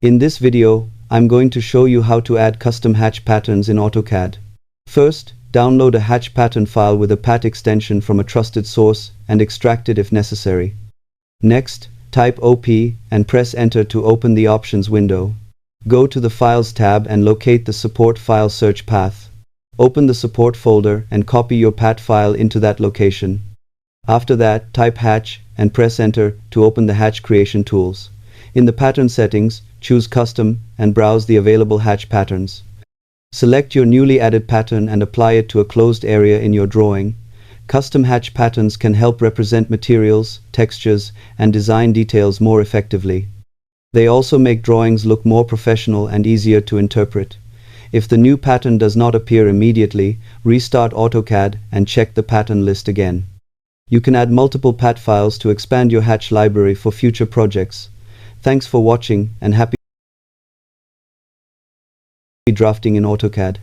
In this video, I'm going to show you how to add custom hatch patterns in AutoCAD. First, download a hatch pattern file with a pat extension from a trusted source and extract it if necessary. Next, type OP and press Enter to open the options window. Go to the Files tab and locate the support file search path. Open the support folder and copy your pat file into that location. After that, type hatch and press Enter to open the hatch creation tools. In the pattern settings, choose Custom and browse the available hatch patterns. Select your newly added pattern and apply it to a closed area in your drawing. Custom hatch patterns can help represent materials, textures, and design details more effectively. They also make drawings look more professional and easier to interpret. If the new pattern does not appear immediately, restart AutoCAD and check the pattern list again. You can add multiple pat files to expand your hatch library for future projects. Thanks for watching and happy drafting in AutoCAD.